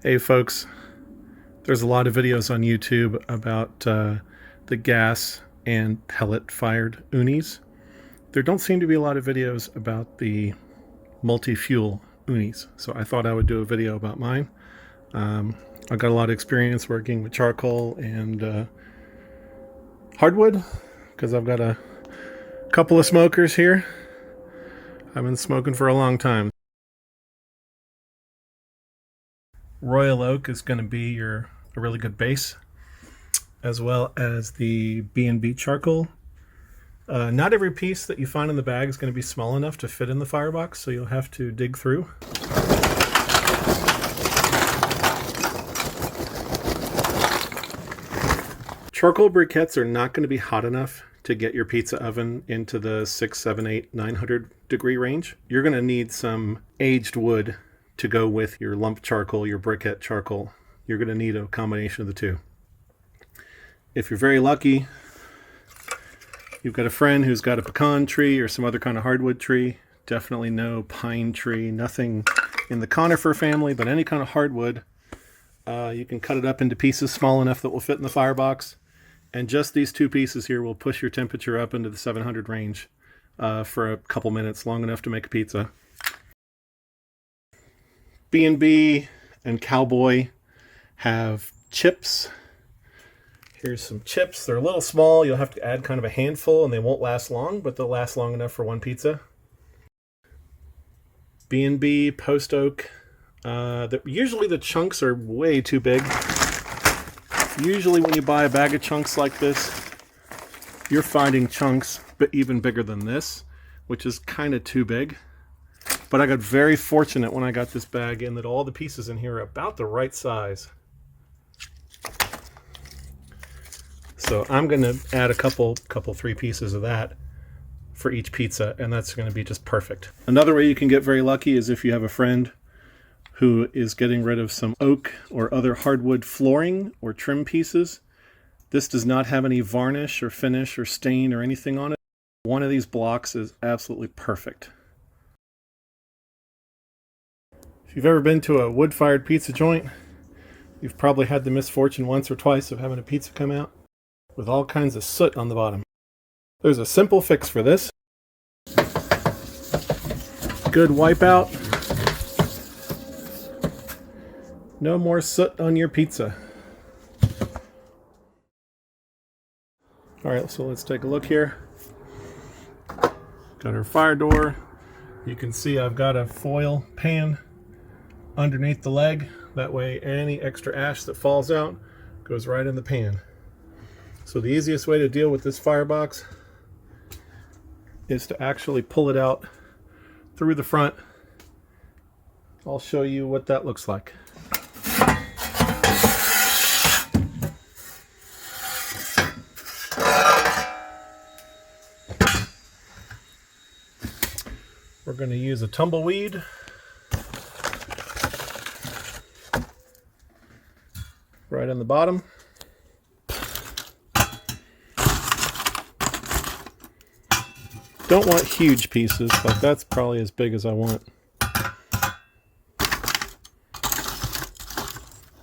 Hey folks, there's a lot of videos on YouTube about the gas and pellet fired Unis. There don't seem to be a lot of videos about the multi-fuel Unis, so I thought I would do a video about mine. I've got a lot of experience working with charcoal and hardwood because I've got a couple of smokers here. I've been smoking for a long time. Royal oak is going to be a really good base, as well as the B&B charcoal. Not every piece that you find in the bag is going to be small enough to fit in the firebox, so you'll have to dig through. Charcoal briquettes are not going to be hot enough to get your pizza oven into the 6, 7, 8, 900 degree range. You're going to need some aged wood to go with your lump charcoal, your briquette charcoal. You're going to need a combination of the two. If you're very lucky, you've got a friend who's got a pecan tree or some other kind of hardwood tree. Definitely no pine tree, nothing in the conifer family, but any kind of hardwood. You can cut it up into pieces small enough that will fit in the firebox. And just these two pieces here will push your temperature up into the 700 range for a couple minutes, long enough to make a pizza. B&B and Cowboy have chips. Here's some chips. They're a little small. You'll have to add kind of a handful and they won't last long, but they'll last long enough for one pizza. B&B post oak. Usually the chunks are way too big. Usually when you buy a bag of chunks like this, you're finding chunks even bigger than this, which is kind of too big. But I got very fortunate when I got this bag in that all the pieces in here are about the right size. So I'm going to add a couple 3 pieces of that for each pizza, and that's going to be just perfect. Another way you can get very lucky is if you have a friend who is getting rid of some oak or other hardwood flooring or trim pieces. This does not have any varnish or finish or stain or anything on it. One of these blocks is absolutely perfect. If you've ever been to a wood-fired pizza joint, you've probably had the misfortune once or twice of having a pizza come out with all kinds of soot on the bottom. There's a simple fix for this. Good wipeout. No more soot on your pizza. Alright, so let's take a look here. Got our fire door. You can see I've got a foil pan underneath the leg. That way any extra ash that falls out goes right in the pan. So the easiest way to deal with this firebox is to actually pull it out through the front. I'll show you what that looks like. We're going to use a tumbleweed. Right on the bottom. Don't want huge pieces, but that's probably as big as I want.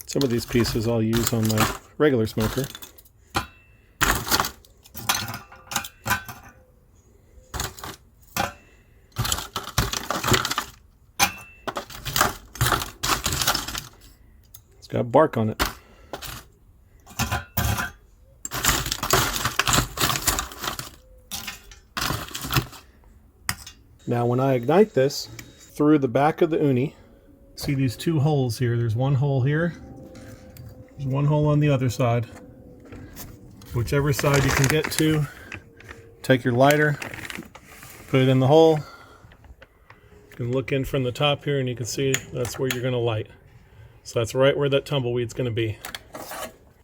Some of these pieces I'll use on my regular smoker. It's got bark on it. Now when I ignite this through the back of the Uni, see these 2 holes here. There's one hole here. There's one hole on the other side. Whichever side you can get to, take your lighter, put it in the hole. You can look in from the top here and you can see that's where you're going to light. So that's right where that tumbleweed's going to be.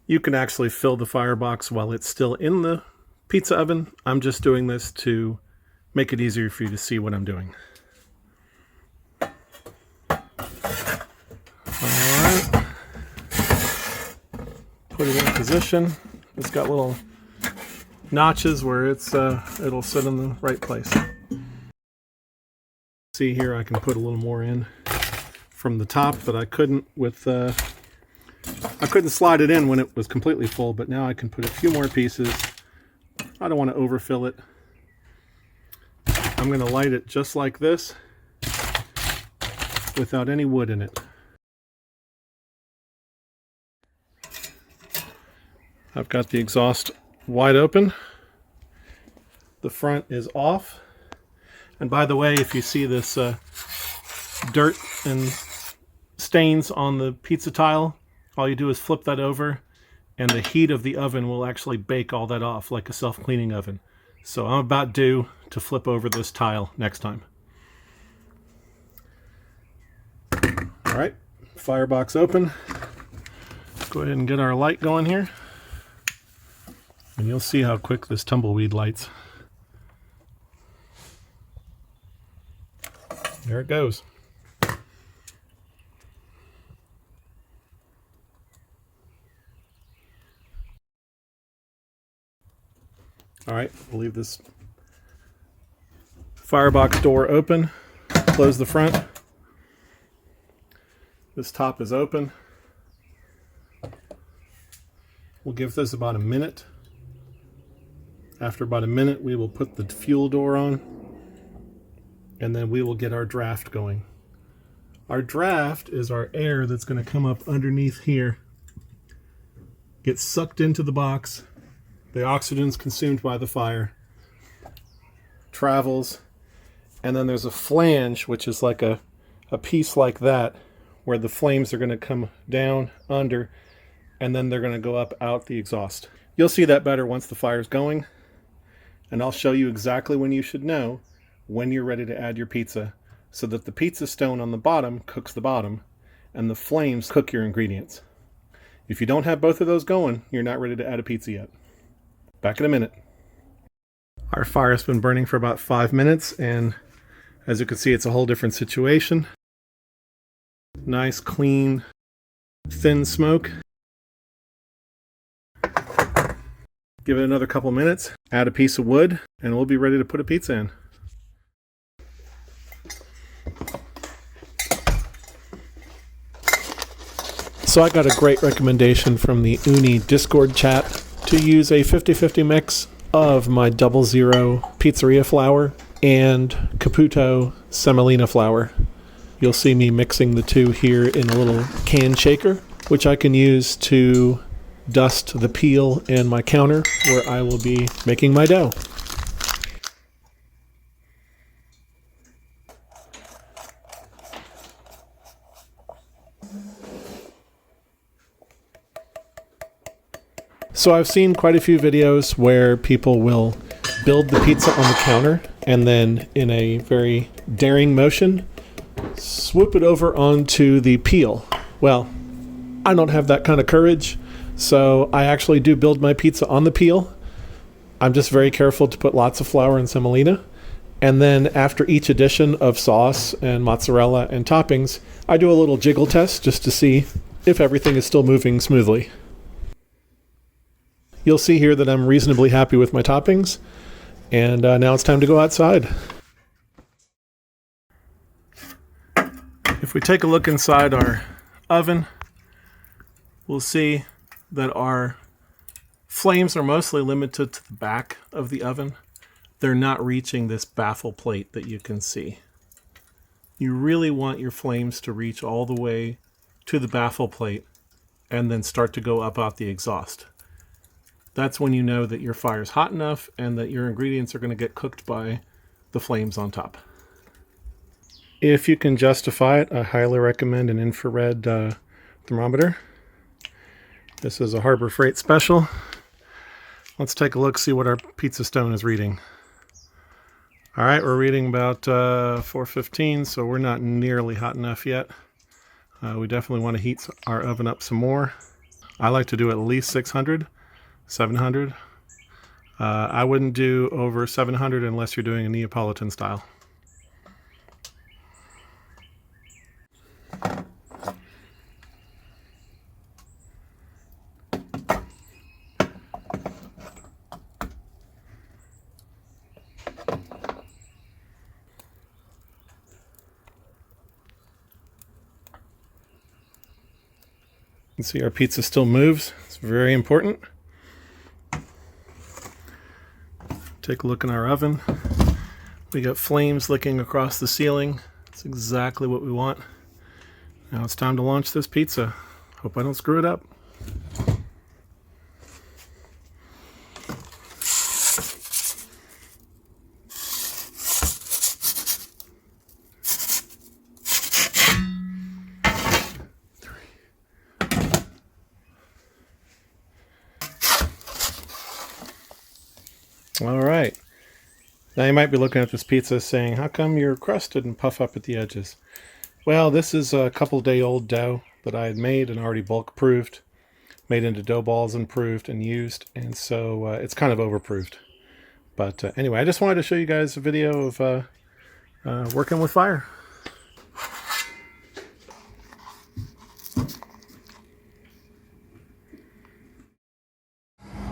You can actually fill the firebox while it's still in the pizza oven. I'm just doing this to make it easier for you to see what I'm doing. Alright. Put it in position. It's got little notches where it'll sit in the right place. See here, I can put a little more in from the top, but I couldn't slide it in when it was completely full, but now I can put a few more pieces. I don't want to overfill it. I'm going to light it just like this without any wood in it. I've got the exhaust wide open. The front is off. And by the way, if you see this dirt and stains on the pizza tile, all you do is flip that over and the heat of the oven will actually bake all that off like a self-cleaning oven. So I'm about due to flip over this tile next time. All right, firebox open. Go ahead and get our light going here. And you'll see how quick this tumbleweed lights. There it goes. All right, we'll leave this firebox door open. Close the front. This top is open. We'll give this about a minute. After about a minute, we will put the fuel door on, and then we will get our draft going. Our draft is our air that's going to come up underneath here, get sucked into the box. The oxygen's consumed by the fire, travels, and then there's a flange, which is like a piece like that, where the flames are going to come down, under, and then they're going to go up out the exhaust. You'll see that better once the fire's going, and I'll show you exactly when you should know when you're ready to add your pizza, so that the pizza stone on the bottom cooks the bottom, and the flames cook your ingredients. If you don't have both of those going, you're not ready to add a pizza yet. Back in a minute. Our fire has been burning for about 5 minutes, and as you can see, it's a whole different situation. Nice, clean, thin smoke. Give it another couple minutes, add a piece of wood, and we'll be ready to put a pizza in. So I got a great recommendation from the Ooni Discord chat to use a 50-50 mix of my 00 pizzeria flour and Caputo semolina flour. You'll see me mixing the two here in a little can shaker, which I can use to dust the peel and my counter where I will be making my dough. So I've seen quite a few videos where people will build the pizza on the counter and then in a very daring motion swoop it over onto the peel. Well, I don't have that kind of courage, so I actually do build my pizza on the peel. I'm just very careful to put lots of flour and semolina, and then after each addition of sauce and mozzarella and toppings, I do a little jiggle test just to see if everything is still moving smoothly. You'll see here that I'm reasonably happy with my toppings, and now it's time to go outside. If we take a look inside our oven, we'll see that our flames are mostly limited to the back of the oven. They're not reaching this baffle plate that you can see. You really want your flames to reach all the way to the baffle plate and then start to go up out the exhaust. That's when you know that your fire's hot enough and that your ingredients are going to get cooked by the flames on top. If you can justify it, I highly recommend an infrared thermometer. This is a Harbor Freight special. Let's take a look, see what our pizza stone is reading. All right, we're reading about 415, so we're not nearly hot enough yet. We definitely want to heat our oven up some more. I like to do at least 600. 700. I wouldn't do over 700 unless you're doing a Neapolitan style. can see our pizza still moves. It's very important. Take a look in our oven. We got flames licking across the ceiling. That's exactly what we want. Now it's time to launch this pizza. Hope I don't screw it up. All right. Now you might be looking at this pizza saying, how come your crust didn't puff up at the edges? Well, this is a couple-day-old dough that I had made and already bulk-proofed, made into dough balls and proofed and used, and so it's kind of overproofed. But anyway, I just wanted to show you guys a video of working with fire.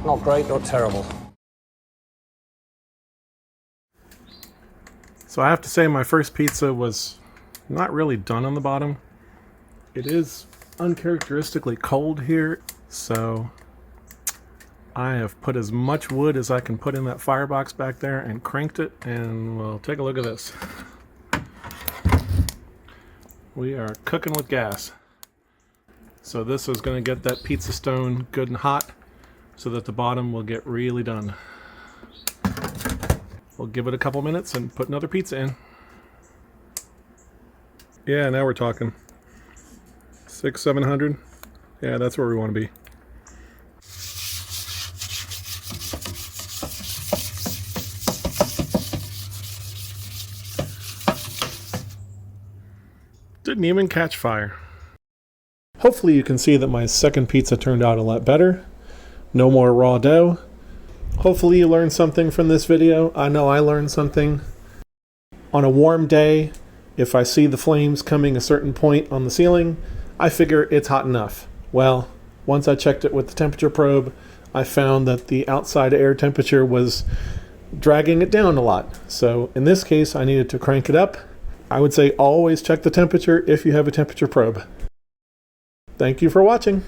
Not great, not terrible. So I have to say my first pizza was not really done on the bottom. It is uncharacteristically cold here, so I have put as much wood as I can put in that firebox back there and cranked it, and we'll take a look at this. We are cooking with gas. So this is going to get that pizza stone good and hot so that the bottom will get really done. We'll give it a couple minutes and put another pizza in. Yeah, now we're talking. 600-700. Yeah, that's where we want to be. Didn't even catch fire. Hopefully you can see that my second pizza turned out a lot better. No more raw dough. Hopefully you learned something from this video. I know I learned something. On a warm day, if I see the flames coming a certain point on the ceiling, I figure it's hot enough. Well, once I checked it with the temperature probe, I found that the outside air temperature was dragging it down a lot. So in this case, I needed to crank it up. I would say always check the temperature if you have a temperature probe. Thank you for watching.